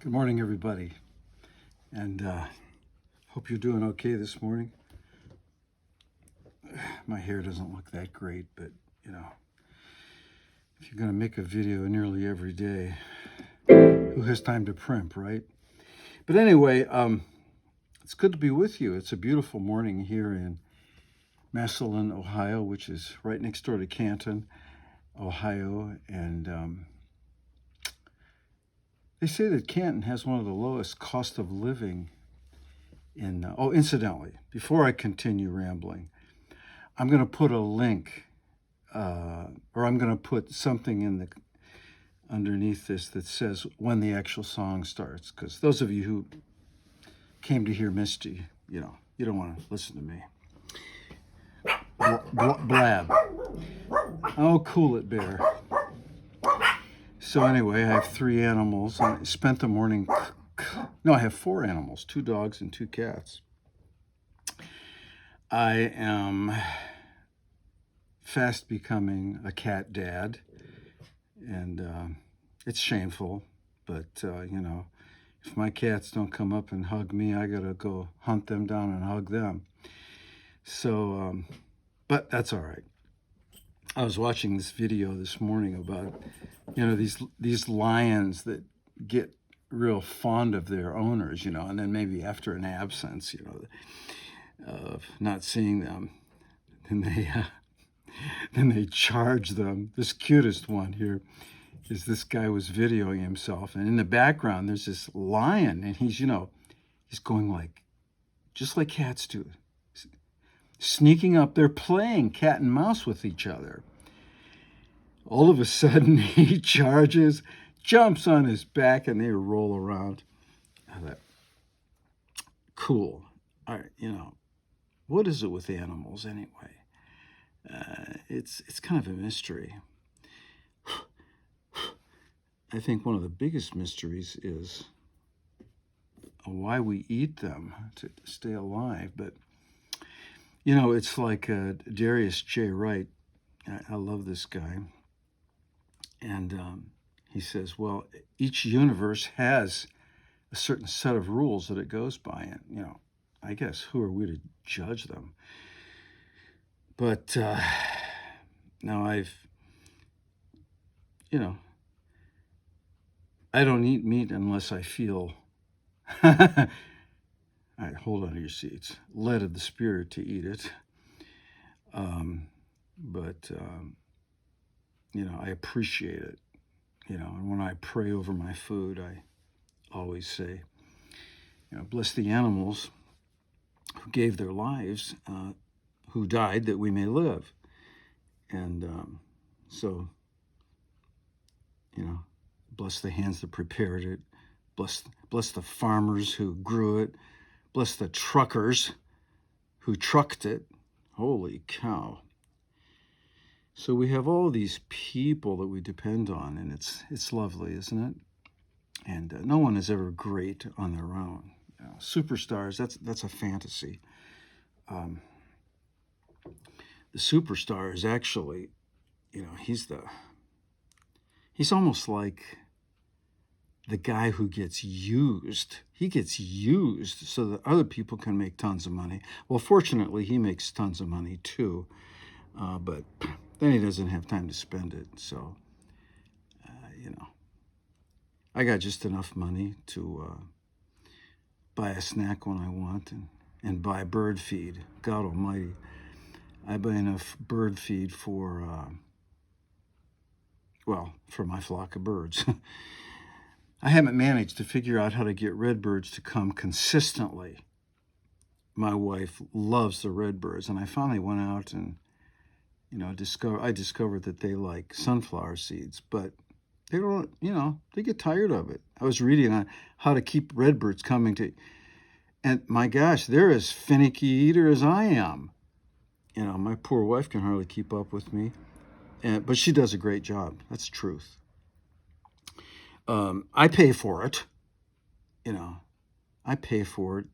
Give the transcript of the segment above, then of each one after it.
Good morning, everybody, and hope you're doing okay this morning. My hair doesn't look that great, but you know, if you're going to make a video nearly every day, who has time to primp, right? But anyway, it's good to be with you. It's a beautiful morning here in Massillon, Ohio, which is right next door to Canton, Ohio, and they say that Canton has one of the lowest cost of living in. Incidentally, before I continue rambling, I'm going to put a link, or I'm going to put something in the underneath this that says when the actual song starts. Because those of you who came to hear Misty, you don't want to listen to me blab. Oh, cool it, bear. So anyway, I have 3 animals. I spent the morning. No, I have 4 animals: 2 dogs and 2 cats. I am fast becoming a cat dad, and it's shameful, but if my cats don't come up and hug me, I gotta go hunt them down and hug them. So, but that's all right. I was watching this video this morning about these lions that get real fond of their owners, and then maybe after an absence, of not seeing them, then they charge them. This cutest one here is this guy was videoing himself, and in the background there's this lion, and he's going just like cats do, sneaking up. They're playing cat and mouse with each other. All of a sudden he charges, jumps on his back, and they roll around. I thought, cool. All right, what is it with animals anyway? It's kind of a mystery. I think one of the biggest mysteries is why we eat them to stay alive. But it's like Darius J. Wright. I love this guy, and he says, well, each universe has a certain set of rules that it goes by, and I guess who are we to judge them? But now I don't eat meat unless I feel, all right, hold on to your seats, led of the spirit to eat it. But I appreciate it, and when I pray over my food, I always say, bless the animals who gave their lives, who died that we may live. And so, bless the hands that prepared it, bless the farmers who grew it, bless the truckers who trucked it. Holy cow. So we have all these people that we depend on, and it's lovely, isn't it? And no one is ever great on their own. Superstars, that's a fantasy. The superstar is actually, he's almost like the guy who gets used. He gets used so that other people can make tons of money. Well, fortunately, he makes tons of money too, but then he doesn't have time to spend it. So, I got just enough money to buy a snack when I want and buy bird feed. God almighty. I buy enough bird feed for my flock of birds. I haven't managed to figure out how to get redbirds to come consistently. My wife loves the redbirds, and I finally went out and, I discovered that they like sunflower seeds, but they don't, they get tired of it. I was reading on how to keep redbirds coming to, and my gosh, they're as finicky eater as I am. My poor wife can hardly keep up with me, but she does a great job. That's the truth. I pay for it. I pay for it.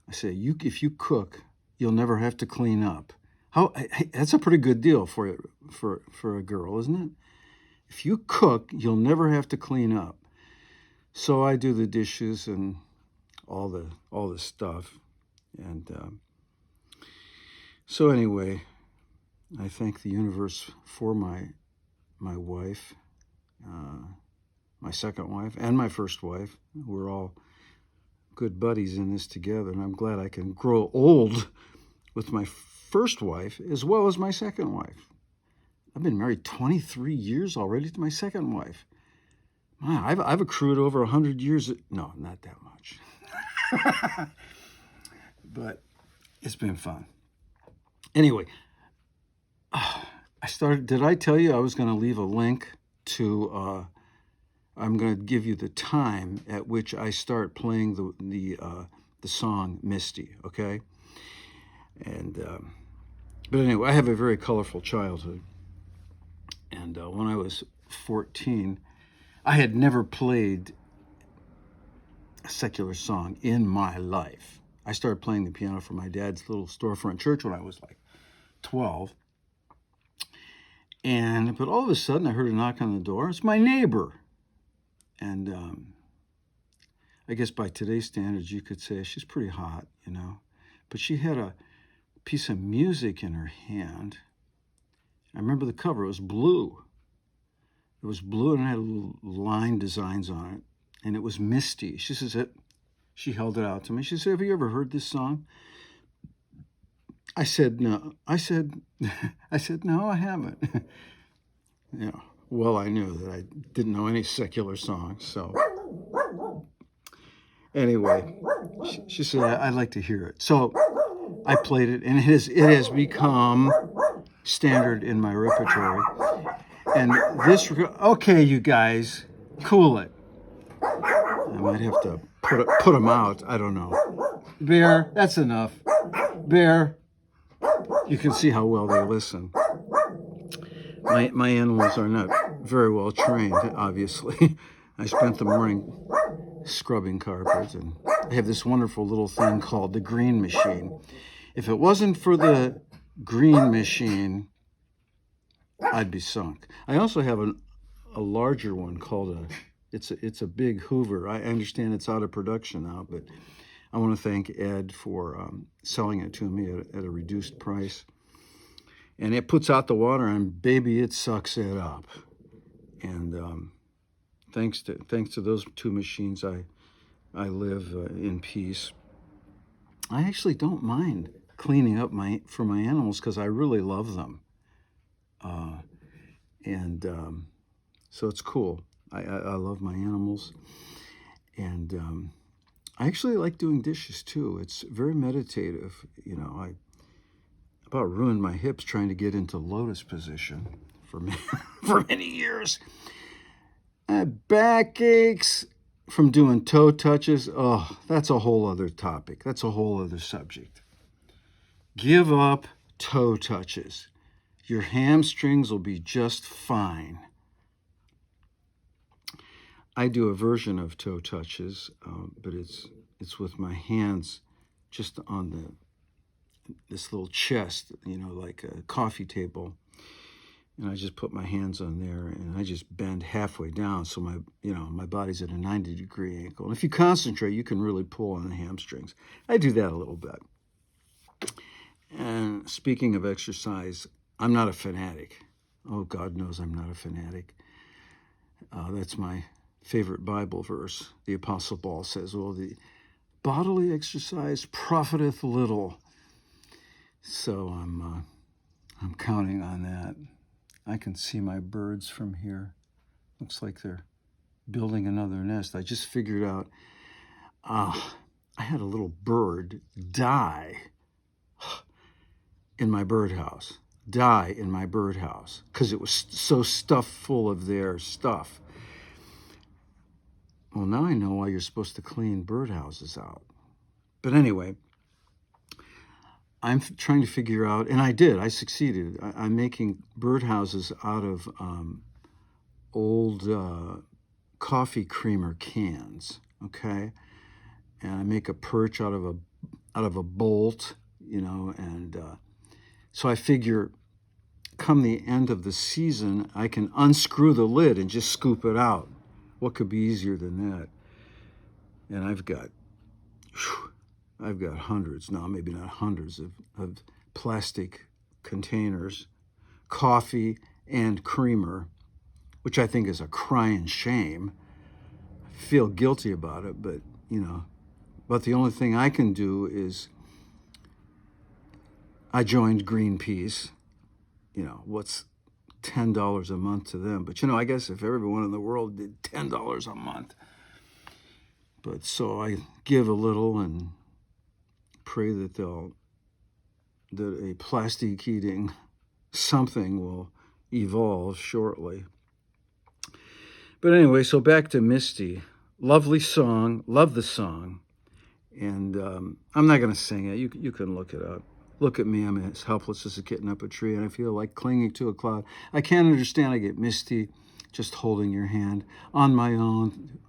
I say, if you cook, you'll never have to clean up. That's a pretty good deal for a girl, isn't it? If you cook, you'll never have to clean up. So I do the dishes and all the stuff. And so anyway, I thank the universe for my wife, my second wife, and my first wife. We're all good buddies in this together, and I'm glad I can grow old with my first wife as well as my second wife. I've been married 23 years already to my second wife. Wow, I've accrued over 100 years. No, not that much. But it's been fun. Anyway, did I tell you I was going to leave a link to, I'm going to give you the time at which I start playing the song Misty, okay? And, but anyway, I have a very colorful childhood. And when I was 14, I had never played a secular song in my life. I started playing the piano for my dad's little storefront church when I was like 12. But all of a sudden I heard a knock on the door. It's my neighbor. And I guess by today's standards, you could say she's pretty hot, you know. But she had a piece of music in her hand. I remember the cover. It was blue. It was blue and it had little line designs on it. And it was Misty. She says it. She held it out to me. She said, "Have you ever heard this song?" I said, "No." I said, "No, I haven't." Yeah. Well, I knew that I didn't know any secular songs. So anyway, she said, "I'd like to hear it." So I played it, and it has become standard in my repertoire. And okay, you guys, cool it. I might have to put them out. I don't know. Bear, that's enough. Bear, you can see how well they listen. My animals are not very well trained, obviously. I spent the morning scrubbing carpets, and I have this wonderful little thing called the green machine. If it wasn't for the green machine, I'd be sunk. I also have a larger one called it's a big Hoover. I understand it's out of production now, but I want to thank Ed for selling it to me at a reduced price. And it puts out the water, and baby, it sucks it up. And thanks to those two machines, I live in peace. I actually don't mind cleaning up for my animals because I really love them. So it's cool. I love my animals. And I actually like doing dishes too. It's very meditative. You know, I about ruined my hips trying to get into lotus position for many years. I had backaches from doing toe touches. Oh, that's a whole other topic. That's a whole other subject. Give up toe touches. Your hamstrings will be just fine. I do a version of toe touches, but it's with my hands just on this little chest, you know, like a coffee table. And I just put my hands on there and I just bend halfway down so my body's at a 90-degree angle. And if you concentrate, you can really pull on the hamstrings. I do that a little bit. And speaking of exercise, I'm not a fanatic. Oh, God knows I'm not a fanatic. That's my favorite Bible verse. The Apostle Paul says, "Well, the bodily exercise profiteth little." So I'm counting on that. I can see my birds from here. Looks like they're building another nest. I just figured out I had a little bird die in my birdhouse. Because it was so stuffed full of their stuff. Well, now I know why you're supposed to clean birdhouses out. But anyway, I'm trying to figure out, and I succeeded. I'm making birdhouses out of old coffee creamer cans, okay? And I make a perch out of a bolt, you know, and so I figure come the end of the season, I can unscrew the lid and just scoop it out. What could be easier than that? And I've got hundreds, now maybe not hundreds, of plastic containers, coffee and creamer, which I think is a crying shame. I feel guilty about it, but but the only thing I can do is I joined Greenpeace. What's $10 a month to them? But I guess if everyone in the world did $10 a month. But so I give a little and pray that a plastic eating something will evolve shortly. But anyway, so back to Misty. Lovely song, love the song. And I'm not going to sing it. You can look it up. Look at me, I'm as helpless as a kitten up a tree, and I feel like clinging to a cloud. I can't understand, I get misty just holding your hand on my own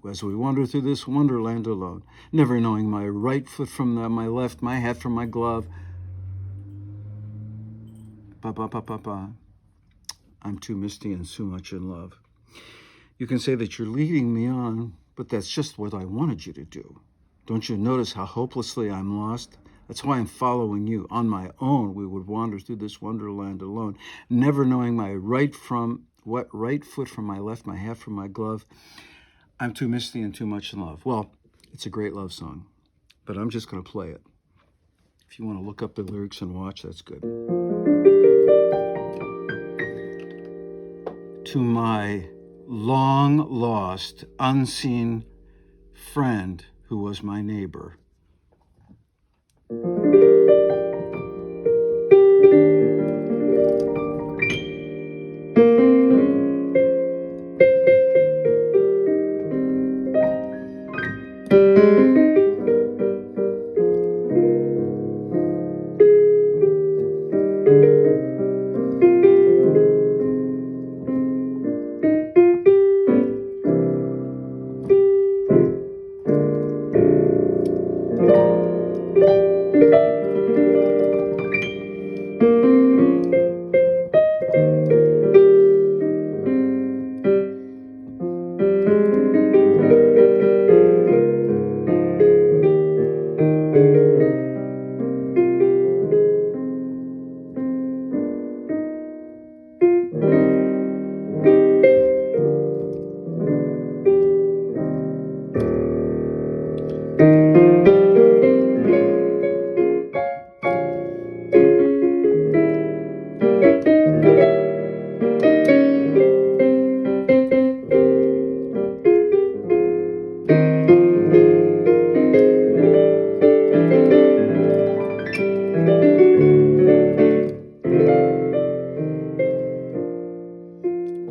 as we wander through this wonderland alone, never knowing my right foot from my left, my hat from my glove. Ba ba ba ba ba. I'm too misty and too much in love. You can say that you're leading me on, but that's just what I wanted you to do. Don't you notice how hopelessly I'm lost? That's why I'm following you. On my own, we would wander through this wonderland alone, never knowing my right foot from my left, my hat from my glove. I'm too misty and too much in love. Well, it's a great love song, but I'm just going to play it. If you want to look up the lyrics and watch, that's good. To my long-lost, unseen friend who was my neighbor.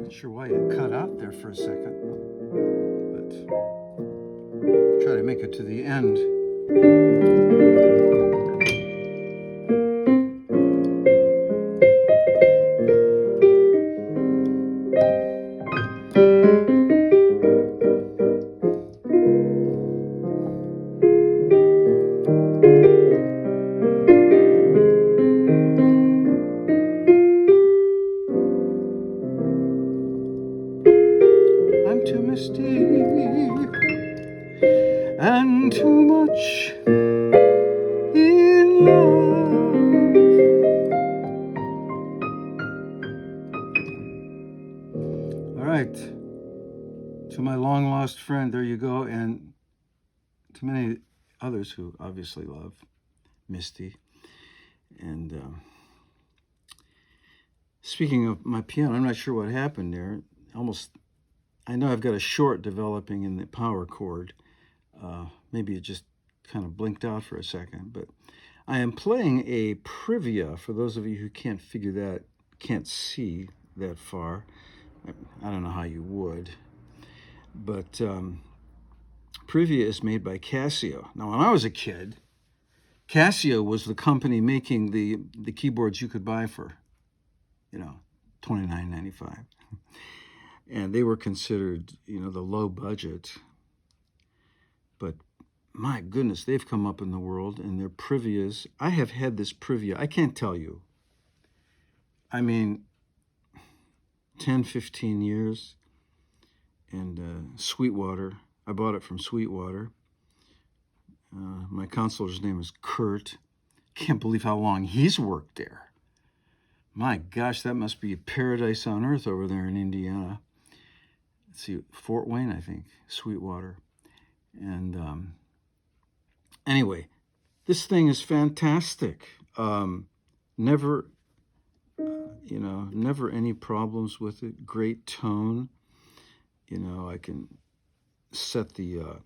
Not sure why it cut out there for a second, but try to make it to the end. I'm too misty and too much in love. All right, to my long lost friend, there you go, and to many others who obviously love Misty. And speaking of my piano, I'm not sure what happened there. I know I've got a short developing in the power chord. Maybe it just kind of blinked out for a second, but I am playing a privia for those of you who can't see that far. I don't know how you would, but privia is made by Casio. Now, when I was a kid, Casio was the company making the keyboards you could buy for, $29.95. And they were considered, the low budget. But my goodness, they've come up in the world, and their privias. I have had this privia, I can't tell you. I mean, 10, 15 years. And Sweetwater, I bought it from Sweetwater. My counselor's name is Kurt. Can't believe how long he's worked there. My gosh, that must be paradise on earth over there in Indiana. Let's see, Fort Wayne, I think, Sweetwater. And anyway, this thing is fantastic. Never, never any problems with it. Great tone. I can set the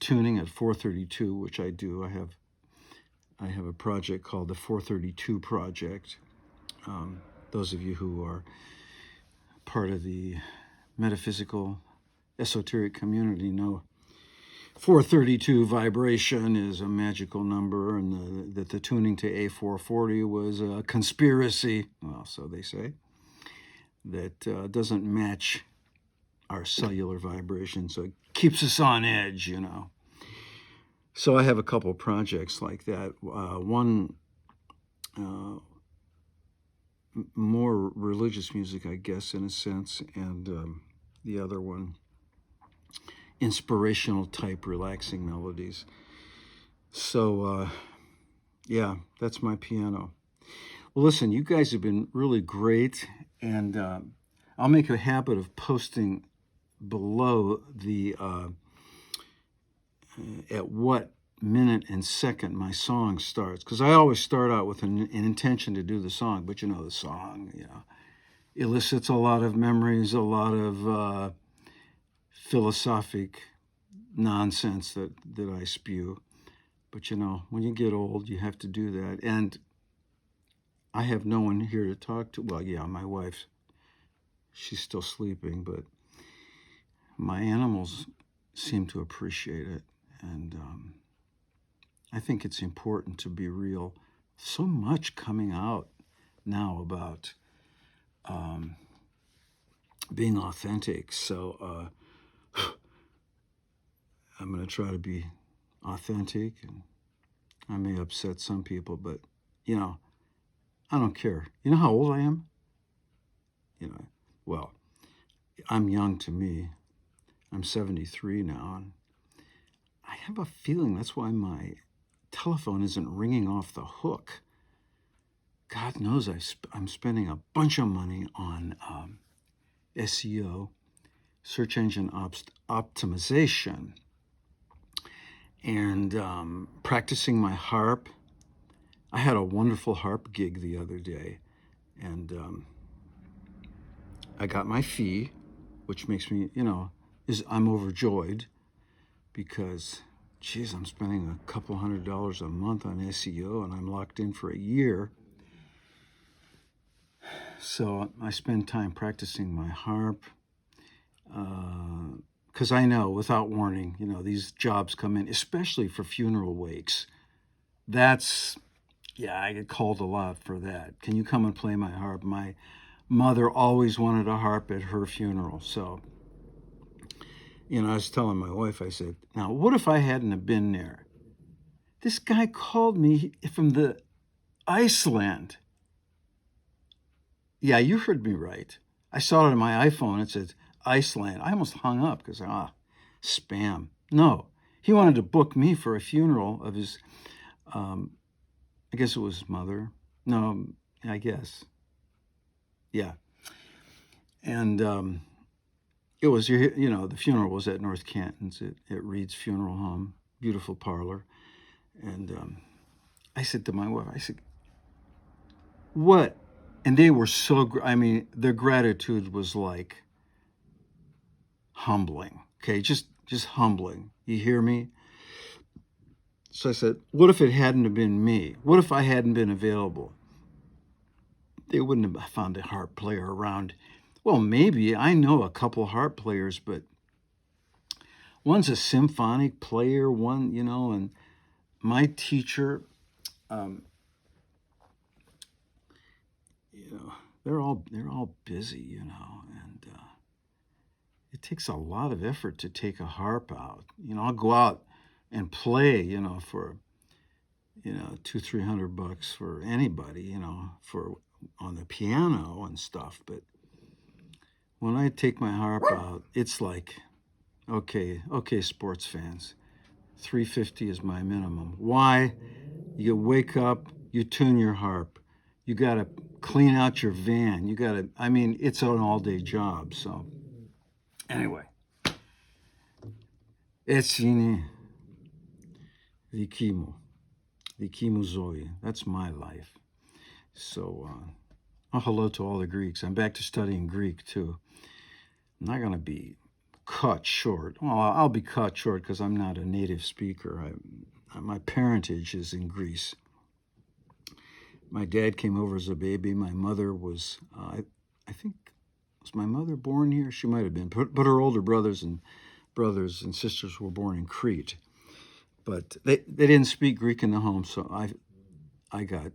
tuning at 432, which I do. I have a project called the 432 Project. Those of you who are part of the metaphysical esoteric community know 432 vibration is a magical number, and that the tuning to A440 was a conspiracy. Well, so they say. That doesn't match our cellular vibration, so it keeps us on edge, So I have a couple projects like that. One more religious music, I guess, in a sense, and the other one inspirational type relaxing melodies. So yeah, that's my piano. Well, listen, you guys have been really great, and I'll make a habit of posting below the at what minute and second my song starts, because I always start out with an intention to do the song, but the song elicits a lot of memories, a lot of philosophic nonsense that I spew. But when you get old, you have to do that. And I have no one here to talk to. Well, yeah, my wife, she's still sleeping, but my animals seem to appreciate it. And I think it's important to be real. So much coming out now about being authentic. So I'm going to try to be authentic, and I may upset some people, but I don't care. You know how old I am? Well, I'm young to me. I'm 73 now, and I have a feeling that's why my telephone isn't ringing off the hook. God knows I'm spending a bunch of money on SEO, search engine optimization, and practicing my harp. I had a wonderful harp gig the other day, and I got my fee, which makes me, I'm overjoyed, because, geez, I'm spending a couple $100 a month on SEO, and I'm locked in for a year. So I spend time practicing my harp, because I know, without warning, these jobs come in, especially for funeral wakes. I get called a lot for that. Can you come and play my harp? My mother always wanted a harp at her funeral. So, I was telling my wife, I said, now, what if I hadn't have been there? This guy called me from the Iceland. Yeah, you heard me right. I saw it on my iPhone. It said Iceland. I almost hung up because, spam. No, he wanted to book me for a funeral of his, I guess it was his mother. No, I guess. Yeah. And it was, the funeral was at North Canton's at Reed's Funeral Home, beautiful parlor. And I said to my wife, I said, what? And they were so, their gratitude was like humbling. Okay, just humbling. You hear me? So I said, what if it hadn't have been me? What if I hadn't been available? They wouldn't have found a harp player around. Well, maybe. I know a couple harp players, but one's a symphonic player, one, and my teacher, they're all busy, and it takes a lot of effort to take a harp out. I'll go out and play, for $200-300 for anybody, for on the piano and stuff. But when I take my harp out, it's like, okay, sports fans, 350 is my minimum. Why? You wake up, you tune your harp, you got to clean out your van, you got to, I mean, it's an all-day job. So anyway, Etsini Vikimu Zoe. That's my life. So, hello to all the Greeks. I'm back to studying Greek too. I'm not going to be cut short. Well, I'll be cut short because I'm not a native speaker. My parentage is in Greece. My dad came over as a baby. My mother was, I think, was my mother born here? She might have been, but her older brothers and sisters were born in Crete. But they didn't speak Greek in the home, so I got,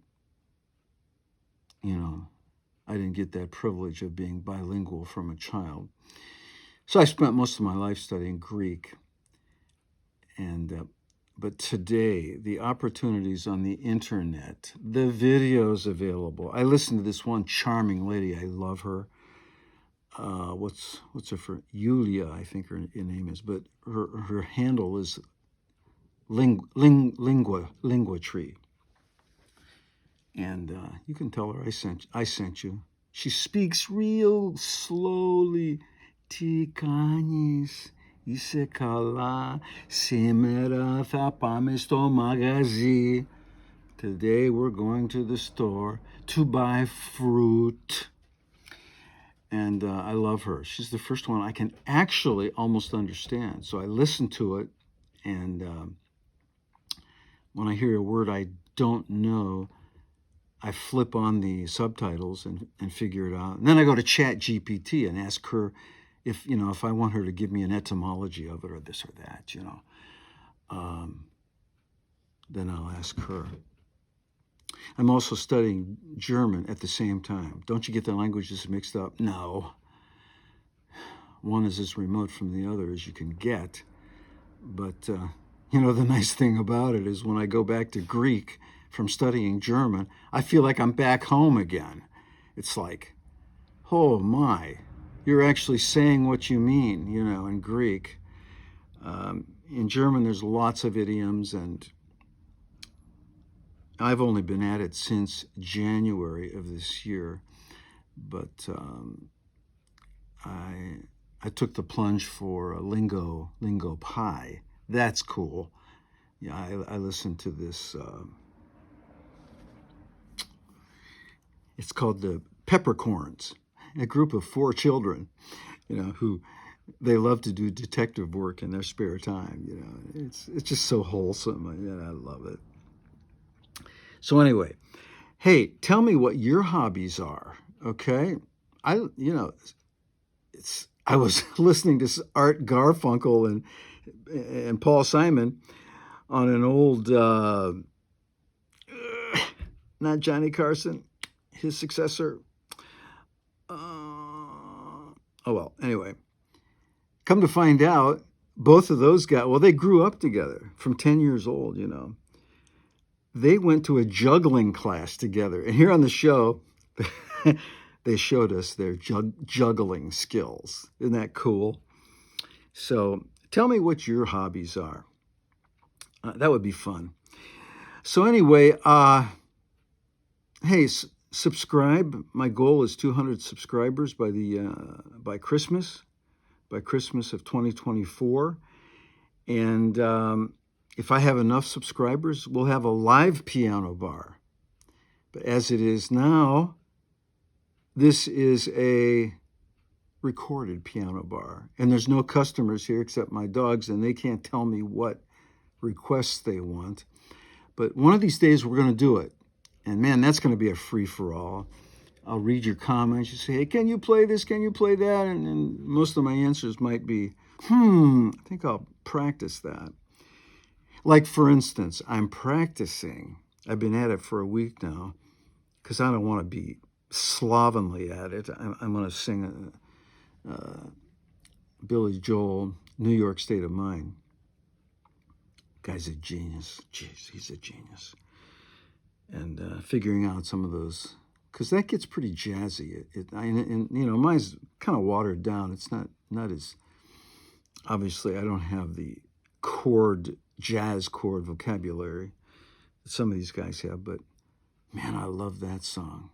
I didn't get that privilege of being bilingual from a child. So I spent most of my life studying Greek. And but today, the opportunities on the internet, the videos available. I listened to this one charming lady. I love her. What's her for? Yulia, I think her name is. But her handle is Lingua Tree. And you can tell her I sent you. She speaks real slowly. Tikanis. Είσαι καλά, σήμερα θα πάμε στο μαγαζί. Today we're going to the store to buy fruit. And I love her. She's the first one I can actually almost understand. So I listen to it, and when I hear a word I don't know, I flip on the subtitles and figure it out. And then I go to Chat GPT and ask her if I want her to give me an etymology of it or this or that, then I'll ask her. I'm also studying German at the same time. Don't you get the languages mixed up? No. One is as remote from the other as you can get. But, the nice thing about it is when I go back to Greek from studying German, I feel like I'm back home again. It's like, oh my, you're actually saying what you mean, in Greek. In German, there's lots of idioms, and I've only been at it since January of this year. But I took the plunge for Lingo Pi. That's cool. Yeah, I listened to this. It's called the Peppercorns, a group of 4 children, who they love to do detective work in their spare time. It's just so wholesome. I love it. So anyway, hey, tell me what your hobbies are, okay? I was listening to Art Garfunkel and Paul Simon on an old, not Johnny Carson, his successor. Anyway, come to find out, both of those guys, they grew up together from 10 years old, They went to a juggling class together. And here on the show, they showed us their juggling skills. Isn't that cool? So tell me what your hobbies are. That would be fun. So anyway, hey, subscribe. My goal is 200 subscribers by Christmas of 2024. And if I have enough subscribers, we'll have a live piano bar. But as it is now, this is a recorded piano bar. And there's no customers here except my dogs, and they can't tell me what requests they want. But one of these days, we're going to do it. And man, that's going to be a free-for-all. I'll read your comments. You say, hey, can you play this? Can you play that? And most of my answers might be, I think I'll practice that. Like, for instance, I'm practicing. I've been at it for a week now because I don't want to be slovenly at it. I'm going to sing Billy Joel, New York State of Mind. Guy's a genius. Jeez, he's a genius. And figuring out some of those because that gets pretty jazzy. And you know, mine's kind of watered down. It's not as, obviously I don't have the jazz chord vocabulary that some of these guys have, but man, I love that song.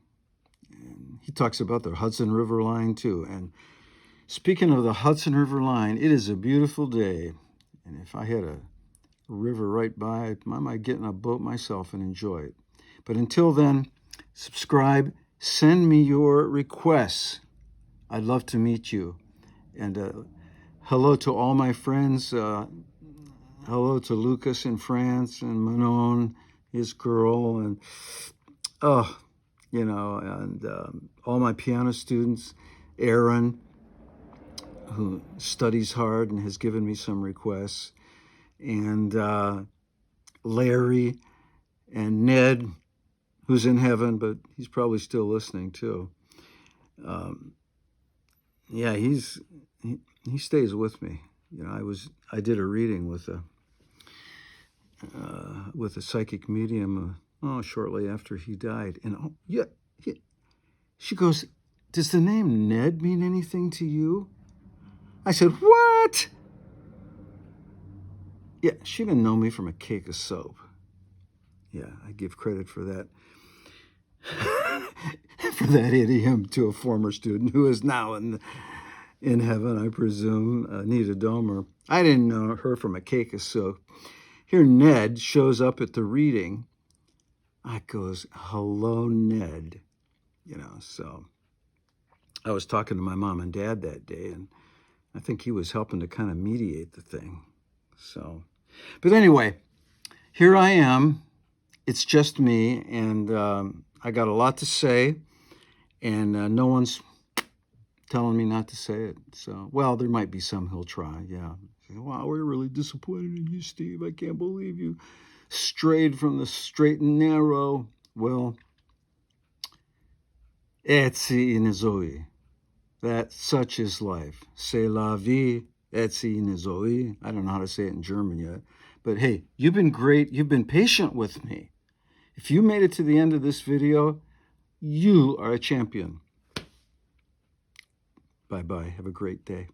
And he talks about the Hudson River line too. And speaking of the Hudson River line, it is a beautiful day. And if I had a river right by, I might get in a boat myself and enjoy it. But until then, subscribe, send me your requests. I'd love to meet you. And hello to all my friends. Hello to Lucas in France and Manon, his girl, and you know, and all my piano students, Aaron, who studies hard and has given me some requests, and Larry and Ned, who's in heaven, but he's probably still listening too. Yeah, he stays with me. You know, I did a reading with a psychic medium shortly after he died, and she goes, "Does the name Ned mean anything to you?" I said, "What?" Yeah, she didn't know me from a cake of soap. Yeah, I give credit for that. For that idiom to a former student who is now in heaven, I presume, Anita Domer. I didn't know her from a cake of soap. Here Ned shows up at the reading. I goes, "Hello, Ned." You know, so I was talking to my mom and dad that day, and I think he was helping to kind of mediate the thing. So, but anyway, here I am. It's just me, and I got a lot to say, and no one's telling me not to say it. So, well, there might be some who'll try, yeah. "Wow, we're really disappointed in you, Steve. I can't believe you strayed from the straight and narrow." Well, Etzi inezoi. That such is life. C'est la vie, etzi inezoi. I don't know how to say it in German yet. But hey, you've been great. You've been patient with me. If you made it to the end of this video, you are a champion. Bye-bye. Have a great day.